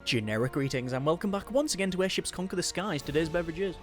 Generic greetings and welcome back once again to Airships Conquer the Skies. Today's beverage is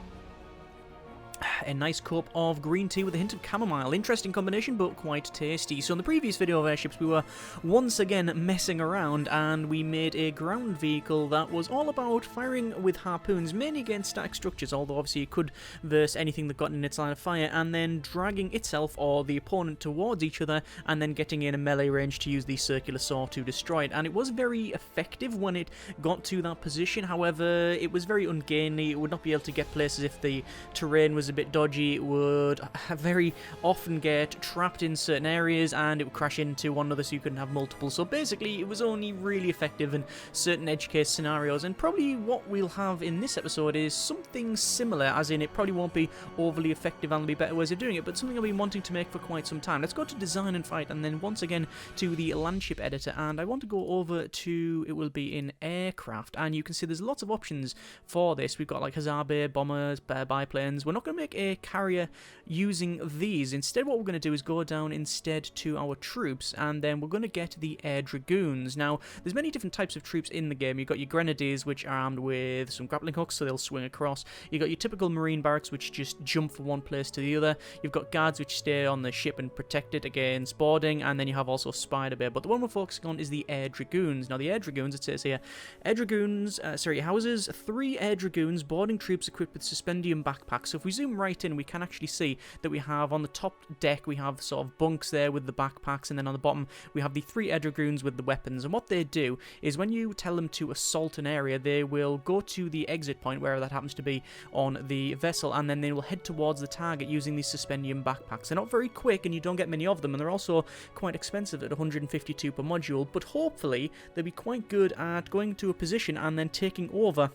a nice cup of green tea with a hint of chamomile. Interesting combination, but quite tasty. So in the previous video of Airships, we were once again messing around, and we made a ground vehicle that was all about firing with harpoons, mainly against static structures, although obviously it could verse anything that got in its line of fire, and then dragging itself or the opponent towards each other, and then getting in a melee range to use the circular saw to destroy it. And it was very effective when it got to that position. However, it was very ungainly. It would not be able to get places if the terrain was a bit dodgy. It would very often get trapped in certain areas, and it would crash into one another, so you couldn't have multiple. So basically, it was only really effective in certain edge case scenarios, and probably what we'll have in this episode is something similar, as in it probably won't be overly effective and there'll be better ways of doing it, but something I've been wanting to make for quite some time. Let's go to design and fight, and then once again to the landship editor, and I want to go over to, it will be in aircraft, and you can see there's lots of options for this. We've got like hussar bay, bombers, biplanes. We're not going to make a carrier using these. Instead, what we're going to do is go down instead to our troops, and then we're going to get the air dragoons. Now, there's many different types of troops in the game. You've got your grenadiers, which are armed with some grappling hooks, so they'll swing across. You've got your typical marine barracks, which just jump from one place to the other. You've got guards, which stay on the ship and protect it against boarding, and then you have also spider bay. But the one we're focusing on is the air dragoons. Now, the air dragoons, it says here, air dragoons, houses 3 air dragoons, boarding troops equipped with suspendium backpacks. So if we zoom right in, we can actually see that we have on the top deck, we have sort of bunks there with the backpacks, and then on the bottom we have the 3 air dragoons with the weapons. And what they do is when you tell them to assault an area, they will go to the exit point, wherever that happens to be on the vessel, and then they will head towards the target using these suspendium backpacks. They're not very quick, and you don't get many of them, and they're also quite expensive at 152 per module, but hopefully they'll be quite good at going to a position and then taking over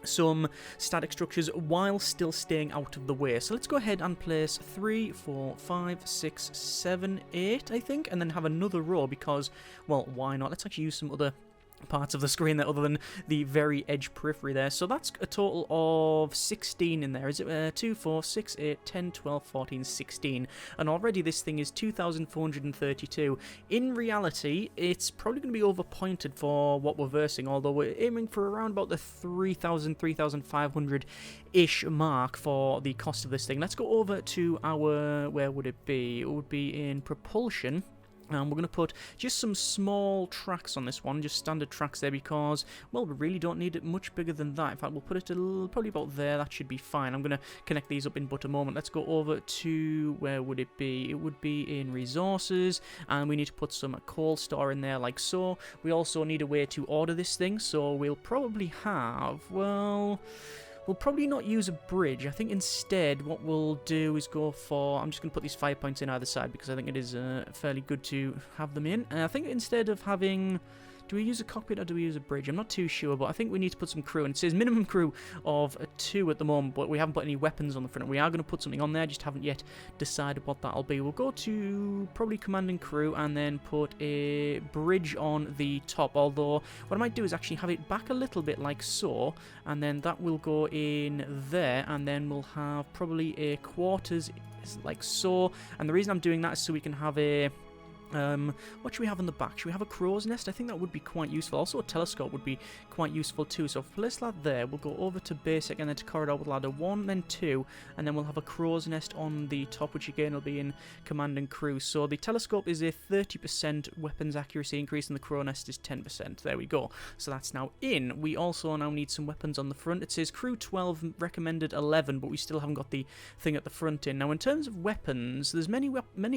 some static structures while still staying out of the way. So let's go ahead and place 3, 4, 5, 6, 7, 8, I think, and then have another row because, well, why not? Let's actually use some other parts of the screen there other than the very edge periphery there. So that's a total of 16 in there. Is it 2, 4, 6, 8, 10, 12, 14, 16? And already this thing is 2,432. In reality, it's probably going to be overpointed for what we're versing, although we're aiming for around about the 3,000, 3,500-ish mark for the cost of this thing. Let's go over to our, where would it be? It would be in propulsion. And we're going to put just some small tracks on this one, just standard tracks there, because, well, we really don't need it much bigger than that. In fact, we'll put it probably about there. That should be fine. I'm going to connect these up in but a moment. Let's go over to, where would it be? It would be in resources, and we need to put some coal store in there like so. We also need a way to order this thing, so we'll probably have, well, we'll probably not use a bridge. I think instead what we'll do is go for, I'm just going to put these 5 points in either side because I think it is fairly good to have them in. And I think instead of having, do we use a cockpit or do we use a bridge? I'm not too sure, but I think we need to put some crew. And it says minimum crew of 2 at the moment, but we haven't put any weapons on the front. We are going to put something on there, just haven't yet decided what that'll be. We'll go to probably command and crew and then put a bridge on the top. Although what I might do is actually have it back a little bit like so, and then that will go in there, and then we'll have probably a quarters like so. And the reason I'm doing that is so we can have a what should we have on the back? Should we have a crow's nest? I think that would be quite useful. Also, a telescope would be quite useful too. So, place that there. We'll go over to basic and then to corridor with ladder 1, then 2, and then we'll have a crow's nest on the top, which again will be in command and crew. So, the telescope is a 30% weapons accuracy increase, and the crow nest is 10%. There we go. So, that's now in. We also now need some weapons on the front. It says crew 12, recommended 11, but we still haven't got the thing at the front in. Now, in terms of weapons, there's many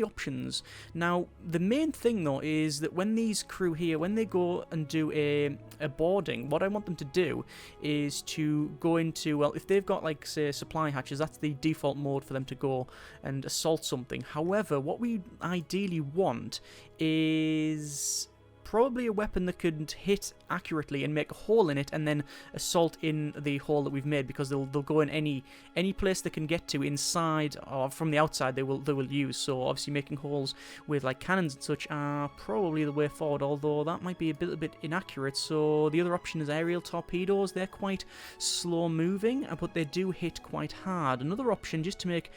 options. Now, the main thing though is that when these crew here, when they go and do a boarding, what I want them to do is to go into, well, if they've got like say supply hatches, that's the default mode for them to go and assault something. However, what we ideally want is probably a weapon that could hit accurately and make a hole in it and then assault in the hole that we've made, because they'll go in any place they can get to inside or from the outside they will use. So obviously making holes with like cannons and such are probably the way forward, although that might be a little bit inaccurate. So the other option is aerial torpedoes. They're quite slow moving, but they do hit quite hard. Another option, just to make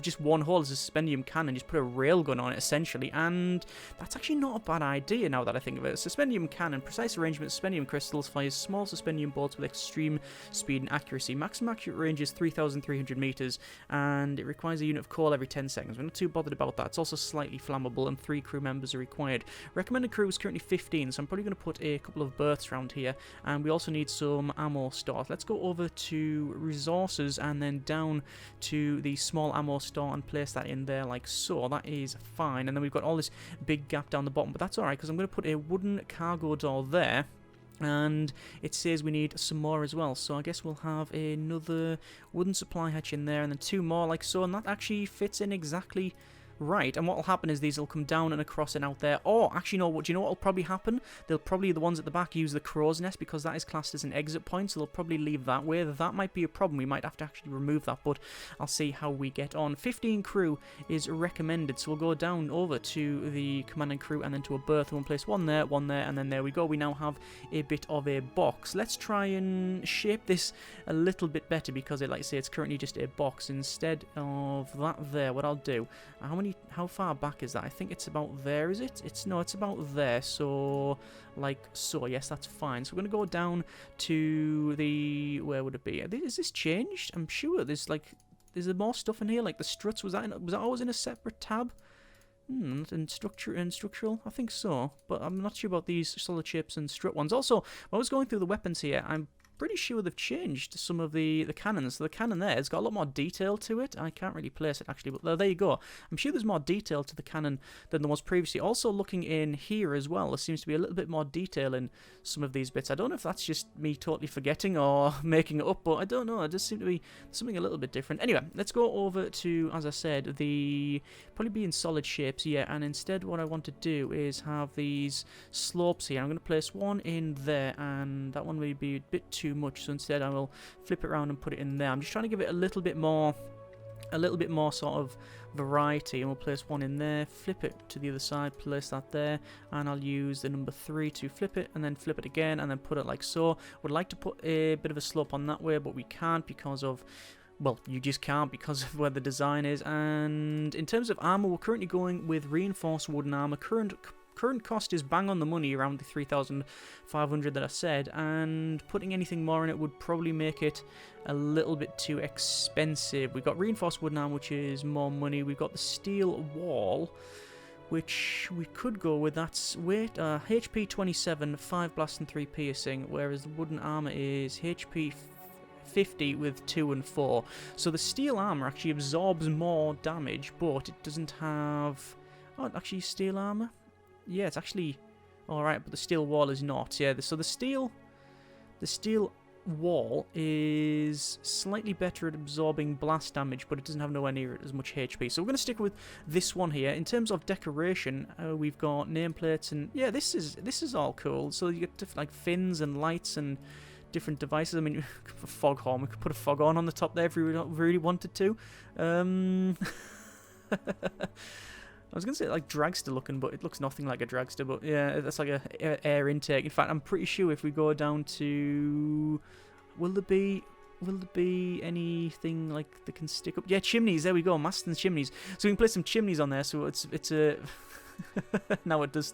just one hole, is a suspendium cannon. Just put a railgun on it essentially, and that's actually not a bad idea. Now now that I think of it. Suspendium cannon, precise arrangement, suspendium crystals, fires small suspendium bolts with extreme speed and accuracy. Maximum accurate range is 3,300 meters, and it requires a unit of coal every 10 seconds. We're not too bothered about that. It's also slightly flammable, and 3 crew members are required. Recommended crew is currently 15, so I'm probably going to put a couple of berths around here, and we also need some ammo stores. Let's go over to resources and then down to the small ammo store and place that in there like so. That is fine. And then we've got all this big gap down the bottom, but that's alright because I'm going to put a wooden cargo door there. And it says we need some more as well, so I guess we'll have another wooden supply hatch in there and then 2 more like so, and that actually fits in exactly right. And what will happen is these will come down and across and out there. Oh, actually, no, do you know what will probably happen? They'll probably, the ones at the back, use the crow's nest because that is classed as an exit point, so they'll probably leave that way. That might be a problem. We might have to actually remove that, but I'll see how we get on. 15 crew is recommended, so we'll go down over to the commanding crew and then to a berth, and we'll place one there, and then there we go. We now have a bit of a box. Let's try and shape this a little bit better because, like I say, it's currently just a box. Instead of that there, what I'll do, how far back is that? I think it's about there, is it? No, it's about there, so like so. Yes, that's fine. So we're going to go down to the, where would it be? Is this changed? I'm sure there's there more stuff in here, like the struts. Was that always in a separate tab? And structural, I think so, but I'm not sure about these solid shapes and strut ones. Also, when I was going through the weapons here, I'm pretty sure they've changed some of the cannons. So the cannon there has got a lot more detail to it. I can't really place it actually, but there you go. I'm sure there's more detail to the cannon than there was previously. Also looking in here as well, there seems to be a little bit more detail in some of these bits. I don't know if that's just me totally forgetting or making it up, but I don't know. It does seem to be something a little bit different. Anyway, let's go over to, as I said, probably be in solid shapes here, and instead what I want to do is have these slopes here. I'm going to place one in there, and that one may be a bit too much, so instead I will flip it around and put it in there. I'm just trying to give it a little bit more sort of variety, and we'll place one in there, flip it to the other side, place that there, and I'll use the number 3 to flip it, and then flip it again, and then put it like so. Would like to put a bit of a slope on that way, but we can't because of, well, you just can't because of where the design is. And in terms of armor, we're currently going with reinforced wooden armor. Current cost is bang on the money, around the 3,500 that I said, and putting anything more in it would probably make it a little bit too expensive. We've got reinforced wooden armor, which is more money. We've got the steel wall, which we could go with. That's weight, HP 27, 5 blast and 3 piercing, whereas the wooden armor is HP 50 with 2 and 4. So the steel armor actually absorbs more damage, but it doesn't have... Oh, actually, steel armor? Yeah, it's actually alright, but the steel wall is not. Yeah, so the steel wall is slightly better at absorbing blast damage, but it doesn't have nowhere near as much HP. So we're going to stick with this one here. In terms of decoration, we've got nameplates, and yeah, this is all cool. So you get different, like, fins and lights and different devices. I mean, a foghorn. We could put a foghorn on the top there if we really wanted to. I was going to say like dragster looking, but it looks nothing like a dragster. But yeah, that's like a air intake. In fact, I'm pretty sure if we go down to... Will there be anything like that can stick up? Yeah, chimneys. There we go. Maston's chimneys. So we can place some chimneys on there. So it's a... Now it looks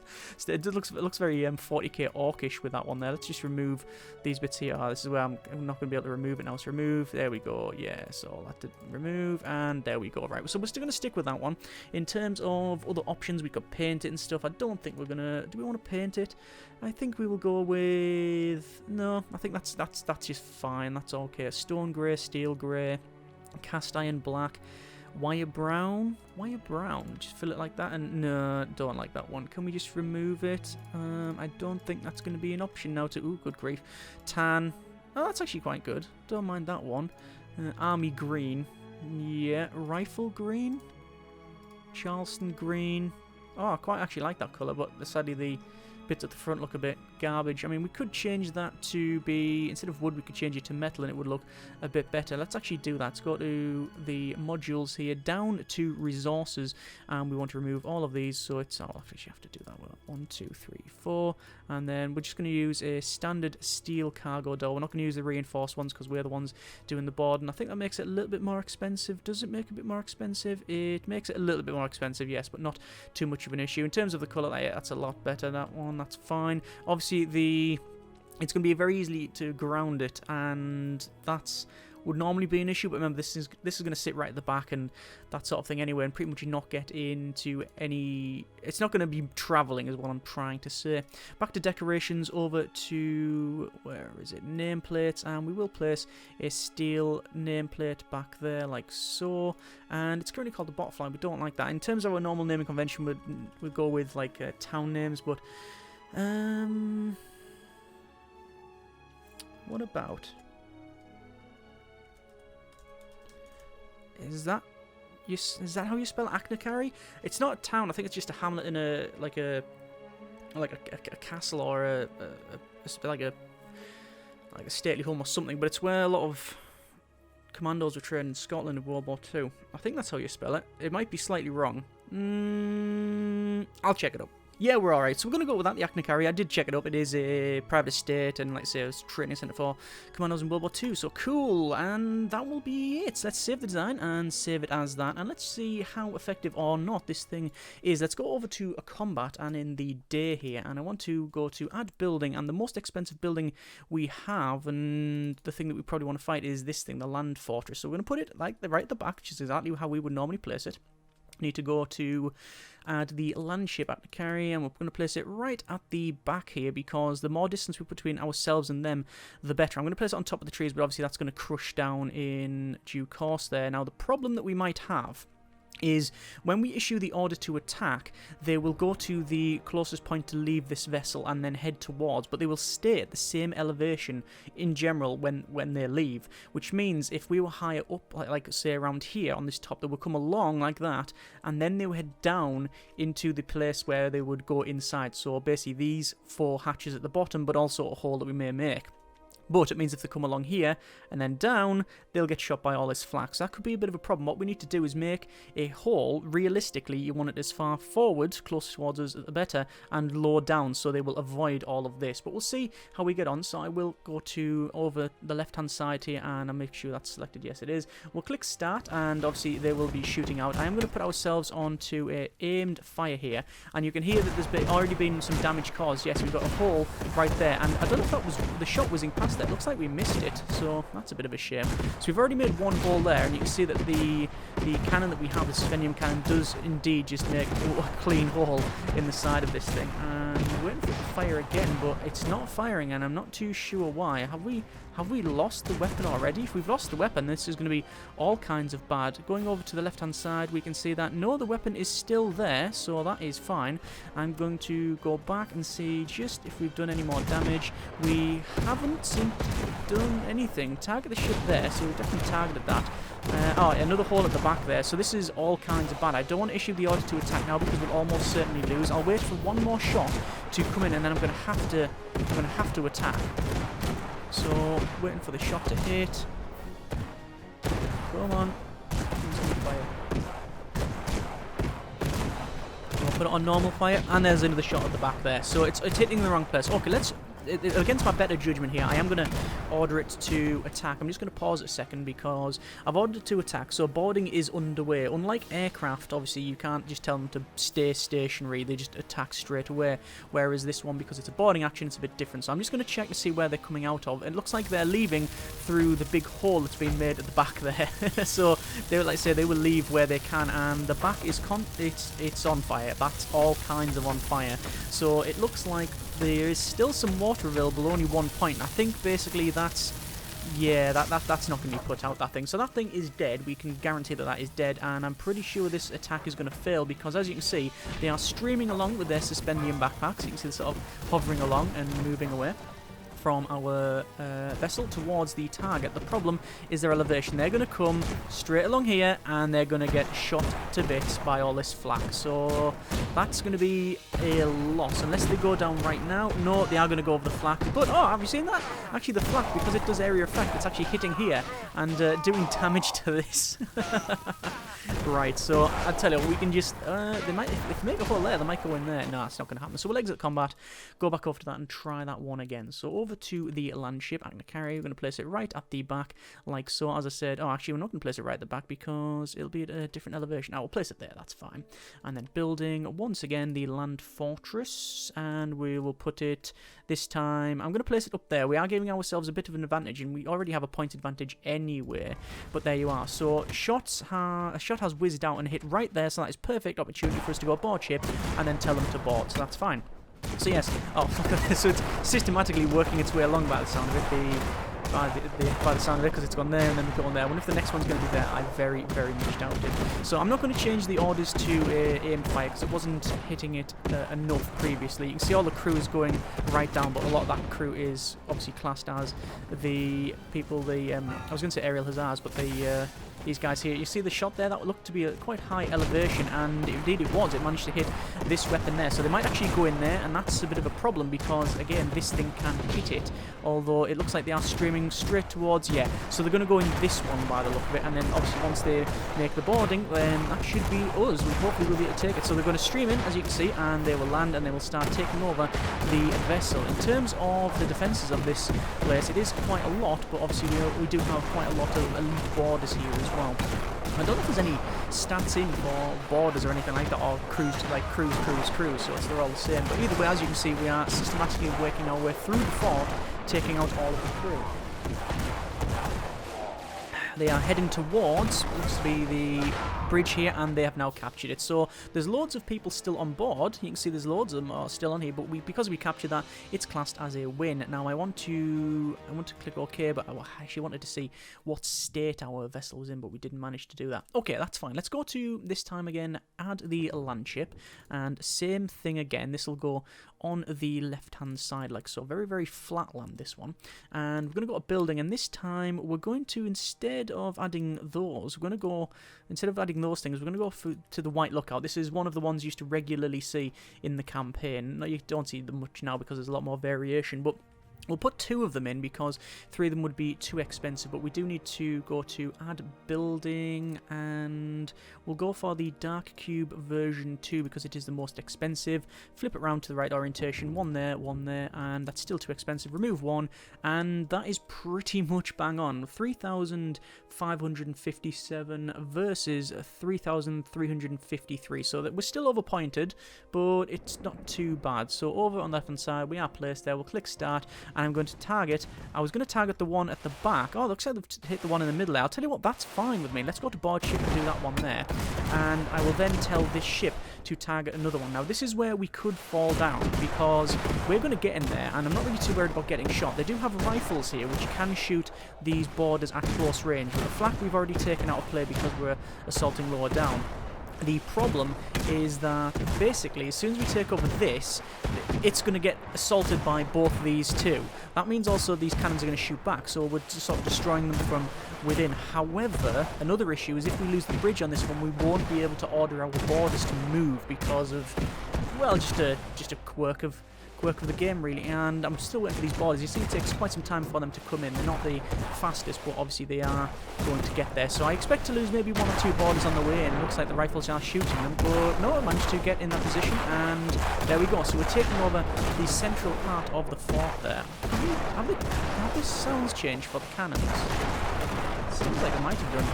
very 40k orcish with that one there. Let's just remove these bits here. This is where I'm not going to be able to remove it now. So remove. There we go. Yeah, so I'll have to remove, and there we go. Right, so we're still going to stick with that one. In terms of other options, we could paint it and stuff. I don't think we're going to... Do we want to paint it? I think we will go with... No, I think that's just fine. That's okay. Stone grey, steel grey, cast iron black, wire brown, just fill it like that. And no, don't like that one. Can we just remove it? I don't think that's going to be an option now to... Ooh, good grief. Tan. Oh, that's actually quite good. Don't mind that one. Army green. Yeah, rifle green. Charleston green. Oh, I quite actually like that colour, but sadly the bits at the front look a bit garbage. I mean, we could change that to be, instead of wood, we could change it to metal and it would look a bit better. Let's actually do that. Let's go to the modules here, down to resources, and we want to remove all of these. So it's, I'll actually have to do that. 1, 2, 3, 4, and then we're just going to use a standard steel cargo door. We're not going to use the reinforced ones because we're the ones doing the board, and I think that makes it a little bit more expensive. Does it make it a bit more expensive? It makes it a little bit more expensive, yes, but not too much of an issue. In terms of the colour, that's a lot better, that one, that's fine. Obviously, it's going to be very easy to ground it, and that's would normally be an issue, but remember, this is going to sit right at the back and that sort of thing anyway, and pretty much not get into any... It's not going to be travelling is what I'm trying to say. Back to decorations, over to... Where is it? Nameplates, and we will place a steel nameplate back there like so, and it's currently called the Botfly. We don't like that. In terms of our normal naming convention, we'd go with like town names, but... What about... Is that how you spell Aknakari? It's not a town. I think it's just a hamlet in a castle or a stately home or something. But it's where a lot of commandos were trained in Scotland in World War II. I think that's how you spell it. It might be slightly wrong. I'll check it up. Yeah, we're alright. So we're going to go without the Aknakari. I did check it up. It is a private estate and, like I say, it's a training centre for commandos in World War II. So cool. And that will be it. Let's save the design and save it as that. And let's see how effective or not this thing is. Let's go over to a combat and in the day here. And I want to go to add building. And the most expensive building we have, and the thing that we probably want to fight, is this thing, the Lund Fortress. So we're going to put it like right at the back, which is exactly how we would normally place it. Need to go to add the land ship at the carry, and we're going to place it right at the back here, because the more distance we put between ourselves and them, the better. I'm going to place it on top of the trees, but obviously that's going to crush down in due course there. Now, the problem that we might have is when we issue the order to attack, they will go to the closest point to leave this vessel and then head towards, but they will stay at the same elevation in general when they leave, which means if we were higher up, like say around here on this top, they would come along like that, and then they would head down into the place where they would go inside. So basically these 4 hatches at the bottom, but also a hole that we may make. But it means if they come along here and then down, they'll get shot by all this flak. So that could be a bit of a problem. What we need to do is make a hole. Realistically, you want it as far forward, closer towards us, the better, and low down, so they will avoid all of this. But we'll see how we get on. So I will go to over the left-hand side here, and I'll make sure that's selected. Yes, it is. We'll click Start, and obviously they will be shooting out. I am going to put ourselves onto a aimed fire here, and you can hear that there's already been some damage caused. Yes, we've got a hole right there, and I don't know if that was the shot was in past. It looks like we missed it, so that's a bit of a shame. So we've already made one hole there, and you can see that the cannon that we have, the Sphenium cannon, does indeed just make a clean hole in the side of this thing. And we're waiting for it to fire again, but it's not firing, and I'm not too sure why. Have we lost the weapon already? If we've lost the weapon, this is going to be all kinds of bad. Going over to the left-hand side, we can see that, no, the weapon is still there, so that is fine. I'm going to go back and see just if we've done any more damage. We haven't seemed to have done anything. Target the ship there, so we've definitely targeted that. Oh, another hole at the back there, so this is all kinds of bad. I don't want to issue the order to attack now because we'll almost certainly lose. I'll wait for one more shot to come in, and then I'm going to have to attack. So, waiting for the shot to hit. Come on. I'll put it on normal fire, and there's another shot at the back there. So it's hitting the wrong place. Okay, let's... Against my better judgment here, I am going to order it to attack. I'm just going to pause a second because I've ordered it to attack, so boarding is underway. Unlike aircraft, obviously, you can't just tell them to stay stationary. They just attack straight away, whereas this one, because it's a boarding action, it's a bit different. So I'm just going to check to see where they're coming out of. It looks like they're leaving through the big hole that's been made at the back there. So, they would, like I say, they will leave where they can, and the back is it's on fire. That's all kinds of on fire. So, it looks like there is still some water available, only 1 point. And I think basically that's, yeah, that's not going to be put out, that thing. So that thing is dead. We can guarantee that that is dead, and I'm pretty sure this attack is going to fail because, as you can see, they are streaming along with their suspendium backpacks. You can see they're sort of hovering along and moving away. from our vessel towards the target. The problem is their elevation. They're going to come straight along here and they're going to get shot to bits by all this flak. So that's going to be a loss unless they go down right now. No, they are going to go over the flak. But, oh, have you seen that? Actually, the flak, because it does area effect, it's actually hitting here and doing damage to this. Right, so I tell you, we can just, they might, if they make a hole there, they might go in there. No, it's not going to happen. So we'll exit combat, go back over to that and try that one again. So over to the land ship, I'm going to carry, we're going to place it right at the back, like so. As I said, oh, actually, we're not going to place it right at the back because it'll be at a different elevation. Oh, we'll place it there, that's fine. And then building, once again, the Lund Fortress, and we will put it, this time, I'm going to place it up there. We are giving ourselves a bit of an advantage, and we already have a point advantage anyway, but there you are. So a shot has whizzed out and hit right there, so that is perfect opportunity for us to go board ship and then tell them to board, so that's fine. So yes, oh, so it's systematically working its way along by the sound of it, by the sound of it, because it's gone there and then we've gone there. I wonder if the next one's going to be there. I very, very much doubt it. So I'm not going to change the orders to aim fire because it wasn't hitting it enough previously. You can see all the crew is going right down, but a lot of that crew is obviously classed as the people, I was going to say aerial hussars, but these guys here. You see the shot there? That looked to be a quite high elevation, and indeed it was. It managed to hit this weapon there, so they might actually go in there, and that's a bit of a problem because, again, this thing can't hit it, although it looks like they are streaming straight towards, yeah, so they're going to go in this one by the look of it, and then obviously once they make the boarding, then that should be us. We hopefully will be able to take it. So they're going to stream in, as you can see, and they will land, and they will start taking over the vessel. In terms of the defences of this place, it is quite a lot, but obviously we do have quite a lot of elite boarders here as well. I don't know if there's any stats in for borders or anything like that, or cruise, so they're all the same. But either way, as you can see, we are systematically working our way through the fort, taking out all of the crew. They are heading towards, looks to be the bridge here, and they have now captured it. So there's loads of people still on board. You can see there's loads of them are still on here, but because we captured that, it's classed as a win. Now I want to click OK, but I actually wanted to see what state our vessel was in, but we didn't manage to do that. Okay, that's fine. Let's go to, this time again, add the land ship, and same thing again. This will go on the left-hand side, like so. Very, very flat land, this one. And we're going to go to building, and this time we're going to, instead of adding those, we're going to go, instead of adding those things, we're going to go to the white lookout. This is one of the ones you used to regularly see in the campaign. No, you don't see them much now because there's a lot more variation, but we'll put 2 of them in because 3 of them would be too expensive, but we do need to go to add building, and we'll go for the dark cube version 2 because it is the most expensive. Flip it around to the right orientation, one there, and that's still too expensive. Remove 1, and that is pretty much bang on. 3,557 versus 3,353, so that we're still overpointed, but it's not too bad. So over on the left hand side, we are placed there. We'll click start, and I'm going to target. I was going to target the one at the back. Oh, looks like they've hit the one in the middle there. I'll tell you what, that's fine with me. Let's go to board ship and do that one there. And I will then tell this ship to target another one. Now, this is where we could fall down because we're going to get in there, and I'm not really too worried about getting shot. They do have rifles here, which can shoot these boarders at close range. With the flak, we've already taken out of play because we're assaulting lower down. The problem is that basically as soon as we take over this, it's going to get assaulted by both these two. That means also these cannons are going to shoot back, so we're just sort of destroying them from within. However, another issue is if we lose the bridge on this one, we won't be able to order our boarders to move because of, well, just a quirk of the game really, and I'm still waiting for these boarders. You see it takes quite some time for them to come in. They're not the fastest, but obviously they are going to get there. So I expect to lose maybe 1 or 2 boarders on the way, and it looks like the rifles are shooting them, but no, I managed to get in that position, and there we go. So we're taking over the central part of the fort there. Have the sounds changed for the cannons? Seems like I might have done.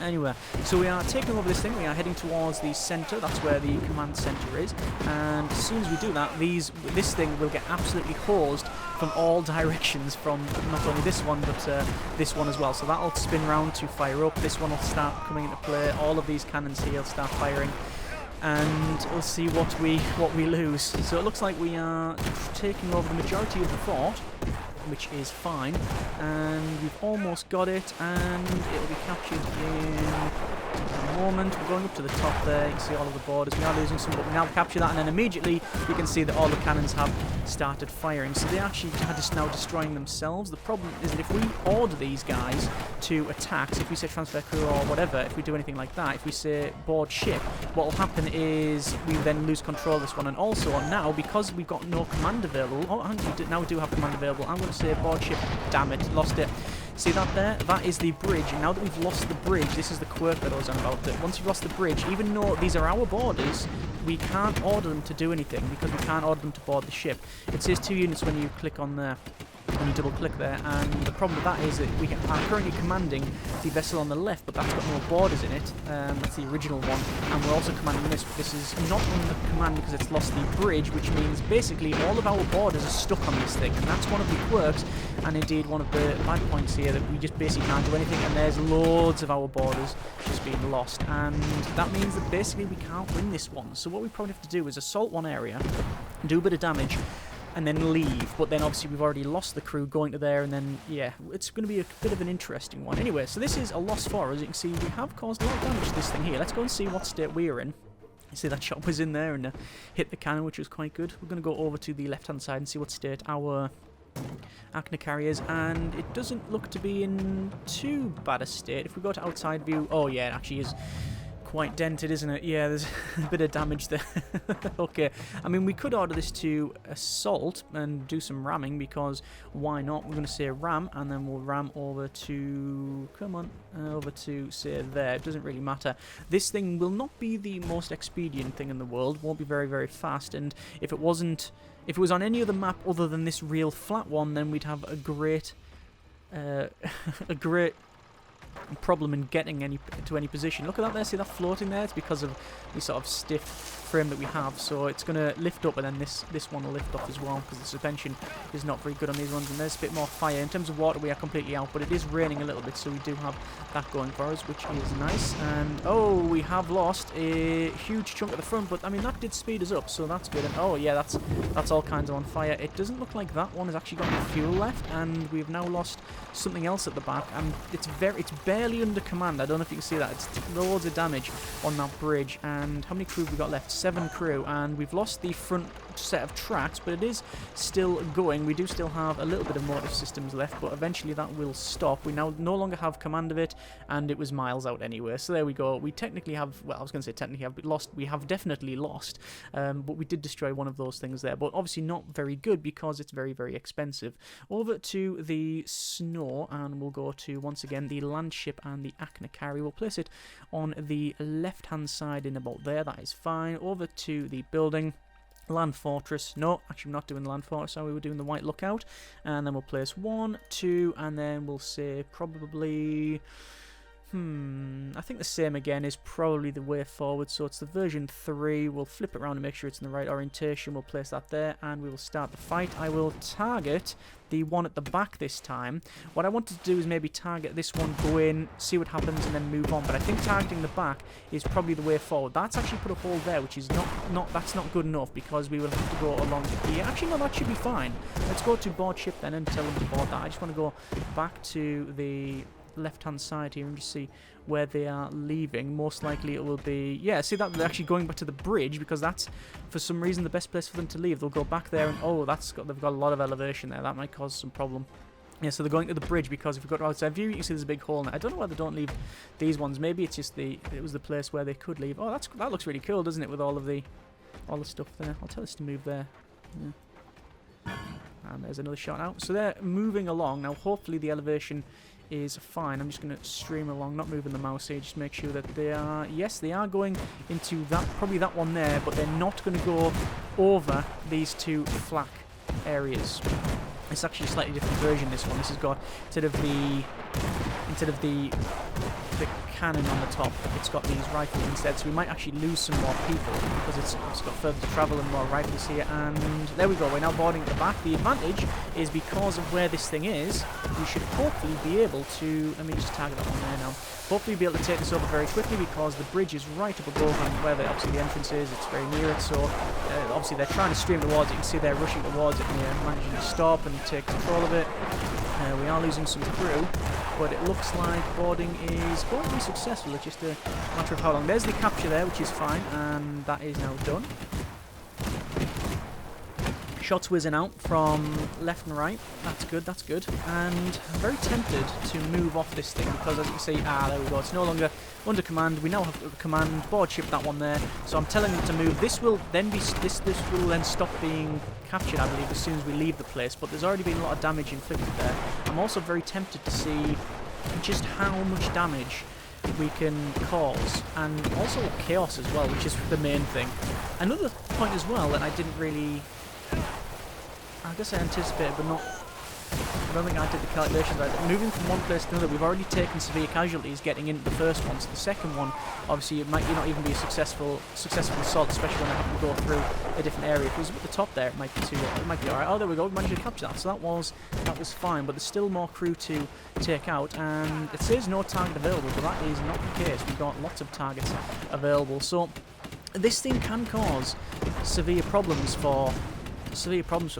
Anyway, so we are taking over this thing. We are heading towards the centre. That's where the command centre is. And as soon as we do that, this thing will get absolutely hosed from all directions, from not only this one, but this one as well. So that'll spin round to fire up. This one will start coming into play. All of these cannons here will start firing. And we'll see what we lose. So it looks like we are taking over the majority of the fort. which is fine. And we've almost got it, and it'll be captured in a moment. We're going up to the top there. You can see all of the borders. We are losing some, but we now capture that, and then immediately you can see that all the cannons have started firing. So they actually are just now destroying themselves. The problem is that if we order these guys to attack, so if we say transfer crew or whatever, if we do anything like that, if we say board ship, what will happen is we then lose control of this one. And also now, because we've got no command available, now we do have command available, I'm going to say board ship. Damn it, lost it. See that there? That is the bridge. And now that we've lost the bridge, this is the quirk that I was on about. That once you've lost the bridge, even though these are our borders, we can't order them to do anything because we can't order them to board the ship. It says 2 units when you click on there. When you double click there, and the problem with that is that we are currently commanding the vessel on the left, but that's got no borders in it. That's the original one, and we're also commanding this, but this is not under command because it's lost the bridge, which means basically all of our borders are stuck on this thing, and that's one of the quirks, and indeed one of the bad points here, that we just basically can't do anything, and there's loads of our borders just being lost, and that means that basically we can't win this one. So what we probably have to do is assault one area, do a bit of damage, and then leave. But then obviously we've already lost the crew going to there, and then yeah, it's going to be a bit of an interesting one. Anyway, so this is a loss for us. You can see we have caused a lot of damage to this thing here. Let's go and see what state we're in. You see that shot was in there and hit the cannon, which was quite good. We're going to go over to the left hand side and see what state our Acna carriers, and it doesn't look to be in too bad a state. If we go to outside view, oh yeah, it actually is quite dented, isn't it? Yeah, there's a bit of damage there. Okay, I mean, we could order this to assault and do some ramming, because why not? We're going to say ram, and then we'll ram over to, come on, over to, say, there. It doesn't really matter. This thing will not be the most expedient thing in the world, won't be very, very fast, and if it was on any other map other than this real flat one, then we'd have a great problem in getting to any position. Look at that there, see that floating there? It's because of the sort of stiff frame that we have, so it's going to lift up, and then this one will lift off as well, because the suspension is not very good on these ones, and there's a bit more fire. In terms of water, we are completely out, but it is raining a little bit, so we do have that going for us, which is nice. And oh, we have lost a huge chunk at the front, but I mean, that did speed us up, so that's good. And oh yeah, that's all kinds of on fire. It doesn't look like that one has actually got any fuel left, and we've now lost something else at the back, and it's barely under command. I don't know if you can see that. It's loads of damage on that bridge. And how many crew have we got left? 7 crew, and we've lost the front set of tracks, but it is still going. We do still have a little bit of motive systems left, but eventually that will stop. We now no longer have command of it, and it was miles out anyway, so there we go. We technically have, well, I was going to say technically have lost, we have definitely lost, but we did destroy one of those things there, but obviously not very good because it's very, very expensive. Over to the snow, and we'll go to, once again, the land ship and the Acna carry. We'll place it on the left hand side in about there. That is fine. Over to the building, Lund Fortress. No, actually I'm not doing the Lund Fortress, so we were doing the White Lookout. And then we'll place 1, 2, and then we'll say probably, I think the same again is probably the way forward. So it's the version 3. We'll flip it around and make sure it's in the right orientation. We'll place that there, and we will start the fight. I will target the one at the back this time. What I wanted to do is maybe target this one, go in, see what happens, and then move on. But I think targeting the back is probably the way forward. That's actually put a hole there, which is that's not good enough, because we will have to go along here. Actually, no, that should be fine. Let's go to board ship then and tell them to board that. I just want to go back to the left-hand side here and just see where they are leaving. Most likely it will be, yeah, see that they're actually going back to the bridge, because that's for some reason the best place for them to leave. They'll go back there, and oh, they've got a lot of elevation there. That might cause some problem. Yeah, so they're going to the bridge, because if we go to outside view, you can see there's a big hole in it. I don't know why they don't leave these ones. Maybe it's just it was the place where they could leave. Oh, that looks really cool, doesn't it, with all the stuff there. I'll tell this to move there. Yeah. And there's another shot out. So they're moving along now. Hopefully the elevation is fine. I'm just going to stream along, not moving the mouse here, just make sure that they are, yes, they are going into that, probably that one there, but they're not going to go over these 2 flak areas. It's actually a slightly different version, this one. This has got, instead of the instead of the cannon on the top, it's got these rifles instead, so we might actually lose some more people because it's got further to travel and more rifles here. And there we go, we're now boarding at the back. The advantage is because of where this thing is, we should hopefully be able to, let me just target that one there now, hopefully be able to take this over very quickly because the bridge is right up above and where obviously the entrance is, it's very near it, so obviously they're trying to stream towards it. You can see they're rushing towards it and they're managing to stop and take control of it. We are losing some crew, but it looks like boarding is going to be successful. It's just a matter of how long. There's the capture there, which is fine, and that is now done. Shots whizzing out from left and right. That's good, that's good. And I'm very tempted to move off this thing because, as you can see, there we go. It's no longer under command. We now have command board ship, that one there. So I'm telling it to move. This will then be this will then stop being captured, I believe, as soon as we leave the place. But there's already been a lot of damage inflicted there. I'm also very tempted to see just how much damage we can cause, and also chaos as well, which is the main thing. Another point as well that I didn't really, I guess I anticipated, but not, I don't think I did the calculations right. Moving from one place to another, we've already taken severe casualties getting into the first one, so the second one, obviously, it might not even be a successful assault, especially when I have to go through a different area. If it was at the top there, it might be alright. Oh, there we go, we managed to capture that, so that was fine, but there's still more crew to take out, and it says no target available, but that is not the case. We've got lots of targets available, so this thing can cause severe problems for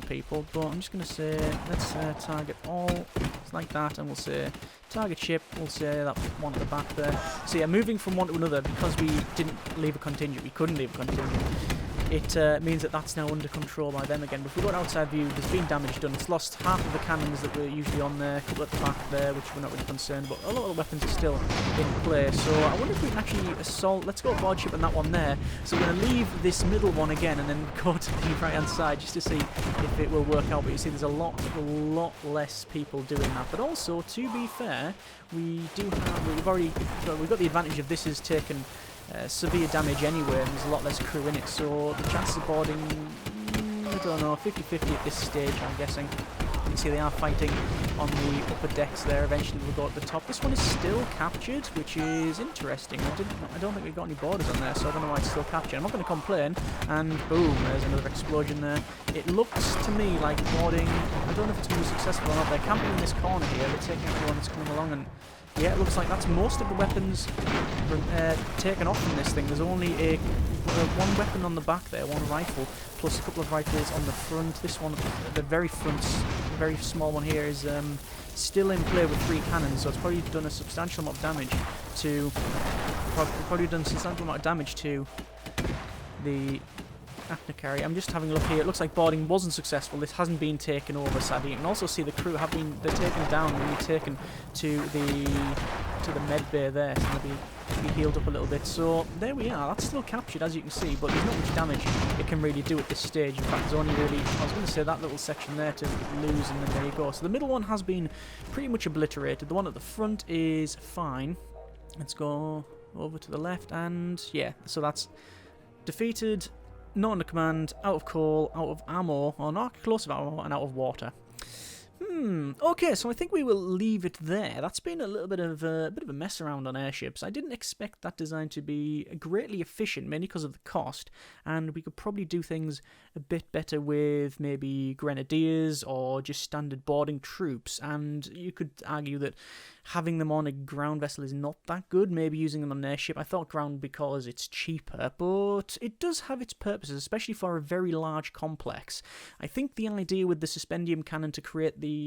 people, but I'm just going to say, let's target all, like that, and we'll say target ship, we'll say that one at the back there. So yeah, moving from one to another, because we didn't leave a contingent, we couldn't leave a contingent, it means that that's now under control by them again. But if we go to outside view, there's been damage done. It's lost half of the cannons that were usually on there, a couple at the back there, which we're not really concerned, but a lot of the weapons are still in play. So I wonder if we can actually assault. Let's go board ship on that one there. So we're going to leave this middle one again and then go to the right hand side just to see if it will work out. But you see there's a lot less people doing that. But also, to be fair, we've got the advantage of this has taken severe damage anyway, and there's a lot less crew in it, so the chances of boarding, I don't know, 50-50 at this stage, I'm guessing. You can see they are fighting on the upper decks there. Eventually we'll go at the top. This one is still captured, which is interesting. I don't think we've got any borders on there, so I don't know why it's still captured. I'm not going to complain, and boom, there's another explosion there. It looks to me like boarding, I don't know if it's going to be successful or not. They're camping in this corner here, they're taking everyone that's coming along, and yeah, it looks like that's most of the weapons taken off from this thing. There's only one weapon on the back there, one rifle, plus a couple of rifles on the front. This one, the very front, very small one here, is still in play with 3 cannons, so it's probably done a substantial amount of damage to the Acna carry. I'm just having a look here. It looks like boarding wasn't successful. This hasn't been taken over, sadly. You can also see the crew they're taken down and be taken to the med bay there, so they'll be healed up a little bit. So there we are. That's still captured, as you can see, but there's not much damage it can really do at this stage. In fact, there's only really, I was going to say, that little section there to lose, and then there you go. So the middle one has been pretty much obliterated. The one at the front is fine. Let's go over to the left, and yeah, so that's defeated. Not under command, out of coal, out of ammo, or not close of ammo, and out of water. Okay, so I think we will leave it there. That's been a little bit of a mess around on airships. I didn't expect that design to be greatly efficient, mainly because of the cost, and we could probably do things a bit better with maybe grenadiers or just standard boarding troops, and you could argue that having them on a ground vessel is not that good, maybe using them on an airship. I thought ground because it's cheaper, but it does have its purposes, especially for a very large complex. I think the idea with the suspendium cannon to create the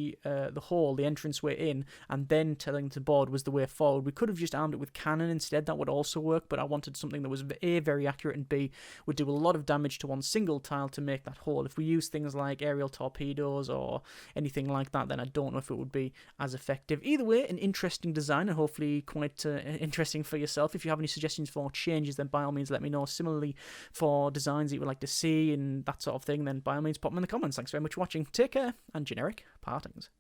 hole, the entranceway in, and then telling to board was the way forward. We could have just armed it with cannon instead, that would also work, but I wanted something that was A, very accurate, and B, would do a lot of damage to one single tile to make that hole. If we use things like aerial torpedoes or anything like that, then I don't know if it would be as effective. Either way, an interesting design, and hopefully quite interesting for yourself. If you have any suggestions for changes, then by all means let me know. Similarly, for designs that you would like to see and that sort of thing, then by all means pop them in the comments. Thanks very much for watching. Take care, and generic partings.